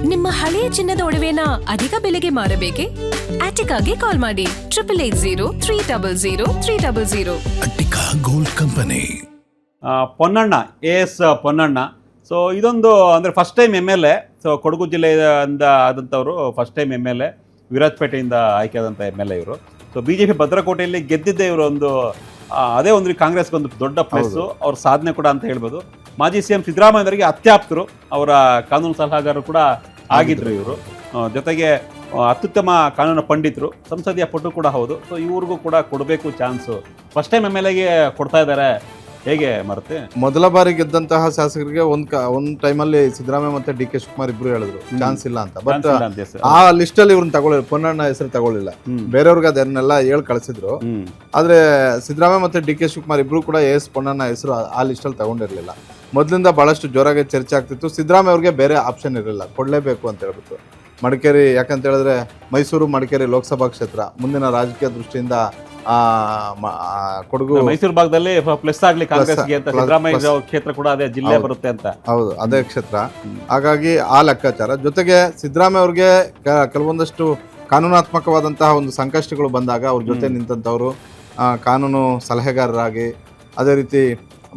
ನಿಮ್ಮ ಹಳೆಯ ಚಿನ್ನದ ಒಡವೆನ ಅಧಿಕ ಬೆಲೆಗೆ ಮಾರಬೇಕೆ? ಆಟಿಕಾಗೆ ಕಾಲ್ ಮಾಡಿ 8880 Attica gold company. Ponnanna AS Ponnanna. So ಇದೊಂದು ಅಂದರೆ first time MLA. So Kodagu ಜಿಲ್ಲೆಯಿಂದ ಆದಂಥವರು ಫಸ್ಟ್ ಟೈಮ್ MLA, ವಿರಾಜಪೇಟೆಯಿಂದ ಆಯ್ಕೆಯಾದಂಥ MLA ಇವರು. ಸೊ BJP ಭದ್ರಕೋಟೆಯಲ್ಲಿ ಗೆದ್ದಿದ್ದೇ ಇವರು ಒಂದು ಅದೇ ಒಂದು ಕಾಂಗ್ರೆಸ್ಗೆ ಒಂದು ದೊಡ್ಡ ಪ್ಲಸ್ಸು, ಅವ್ರ ಸಾಧನೆ ಕೂಡ ಅಂತ ಹೇಳ್ಬೋದು. ಮಾಜಿ CM ಸಿದ್ದರಾಮಯ್ಯನವರಿಗೆ ಅತ್ಯಾಪ್ತರು, ಅವರ ಕಾನೂನು ಸಲಹಾಗಾರರು ಕೂಡ ಆಗಿದ್ರು ಇವರು. ಜೊತೆಗೆ ಅತ್ಯುತ್ತಮ ಕಾನೂನು ಪಂಡಿತರು, ಸಂಸದೀಯ ಪಟು ಕೂಡ ಹೌದು. ಸೊ ಇವ್ರಿಗೂ ಕೂಡ ಕೊಡಬೇಕು ಚಾನ್ಸು. ಫಸ್ಟ್ ಟೈಮ್ MLAಗೆ ಕೊಡ್ತಾ ಇದ್ದಾರೆ, ಹೇಗೆ ಮರತೆ? ಮೊದಲ ಬಾರಿ ಗೆದ್ದಂತಹ ಶಾಸಕರಿಗೆ ಒಂದ್ ಟೈಮಲ್ಲಿ ಸಿದ್ದರಾಮಯ್ಯ ಮತ್ತೆ DK ಶಿವಕುಮಾರ್ ಇಬ್ರು ಹೇಳಿದ್ರು ಚಾನ್ಸ್ ಇಲ್ಲ ಅಂತ. ಬಟ್ ಆ ಲಿಸ್ಟ್ ಅಲ್ಲಿ ಇವ್ರನ್ನ ತಗೊಳ್ಳಿಲ್ಲ, ಪೊನ್ನಣ್ಣ ಹೆಸರು ತಗೊಳ್ಳಿಲ್ಲ. ಬೇರೆಯವ್ರಿಗೆ ಅದನ್ನೆಲ್ಲ ಹೇಳಿ ಕಳಿಸಿದ್ರು. ಆದ್ರೆ ಸಿದ್ದರಾಮಯ್ಯ ಮತ್ತೆ DK ಶಿವಕುಮಾರ್ ಇಬ್ರು ಕೂಡ AS ಪೊನ್ನಣ್ಣ ಹೆಸರು ಆ ಲಿಸ್ಟ್ ಅಲ್ಲಿ ತಗೊಂಡಿರ್ಲಿಲ್ಲ. ಮೊದಲಿಂದ ಬಹಳಷ್ಟು ಜೋರಾಗಿ ಚರ್ಚೆ ಆಗ್ತಿತ್ತು. ಸಿದ್ದರಾಮಯ್ಯ ಅವ್ರಿಗೆ ಬೇರೆ ಆಪ್ಷನ್ ಇರಲಿಲ್ಲ, ಕೊಡ್ಲೇಬೇಕು ಅಂತ ಹೇಳ್ಬಿಟ್ಟು. ಮಡಿಕೇರಿ, ಯಾಕಂತ ಹೇಳಿದ್ರೆ ಮೈಸೂರು ಮಡಿಕೇರಿ ಲೋಕಸಭಾ ಕ್ಷೇತ್ರ ಮುಂದಿನ ರಾಜಕೀಯ ದೃಷ್ಟಿಯಿಂದ ಕೊಡಗು ಮೈಸೂರು ಭಾಗದಲ್ಲಿ ಪ್ಲಸ್ ಆಗ್ಲಿ ಕಾಂಗ್ರೆಸ್ಗೆ ಅಂತ, ಸಿದ್ದರಾಮಯ್ಯ ಕ್ಷೇತ್ರ ಕೂಡ ಅದೇ ಜಿಲ್ಲೆ ಬರುತ್ತೆ ಅಂತ. ಹೌದು, ಅದೇ ಕ್ಷೇತ್ರ. ಹಾಗಾಗಿ ಆ ಲೆಕ್ಕಾಚಾರ. ಜೊತೆಗೆ ಸಿದ್ದರಾಮಯ್ಯ ಅವ್ರಿಗೆ ಕೆಲವೊಂದಷ್ಟು ಕಾನೂನಾತ್ಮಕವಾದಂತಹ ಒಂದು ಸಂಕಷ್ಟಗಳು ಬಂದಾಗ ಅವ್ರ ಜೊತೆ ನಿಂತಂಥವ್ರು ಕಾನೂನು ಸಲಹೆಗಾರರಾಗಿ ಅದೇ ರೀತಿ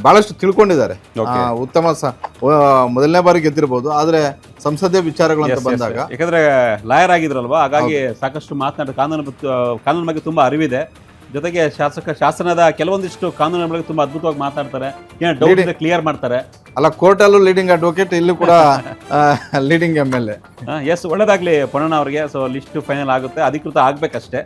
ಬಹಳಷ್ಟು ತಿಳ್ಕೊಂಡಿದ್ದಾರೆ. ಉತ್ತಮ ಮೊದಲನೇ ಬಾರಿ ಗೆದ್ದಿರ್ಬೋದು, ಆದ್ರೆ ಸಂಸದೀಯ ವಿಚಾರಗಳಂತ ಬಂದಾಗ ಯಾಕಂದ್ರೆ ಲಾಯರ್ ಆಗಿದ್ರಲ್ವಾ, ಹಾಗಾಗಿ ಸಾಕಷ್ಟು ಮಾತನಾಡ ಕಾನೂನು ಬಗ್ಗೆ ತುಂಬಾ ಅರಿವಿದೆ. ಜೊತೆಗೆ ಶಾಸನದ ಕೆಲವೊಂದಿಷ್ಟು ಕಾನೂನು ಬಗ್ಗೆ ತುಂಬಾ ಅದ್ಭುತವಾಗಿ ಮಾತಾಡ್ತಾರೆ, ಏನೋ ಡೌಟ್ ಕ್ಲಿಯರ್ ಮಾಡ್ತಾರೆ. ಅಲ್ಲ, ಕೋರ್ಟಲ್ಲೂ ಲೀಡಿಂಗ್ ಅಡ್ವೊಕೇಟ್, ಇಲ್ಲೂ ಕೂಡ ಲೀಡಿಂಗ್ MLA. ಒಳ್ಳೇದಾಗ್ಲಿ ಪೊನ್ನಣ್ಣ ಅವರಿಗೆ. ಸೊ ಲಿಸ್ಟ್ ಫೈನಲ್ ಆಗುತ್ತೆ, ಅಧಿಕೃತ ಆಗ್ಬೇಕಷ್ಟೇ.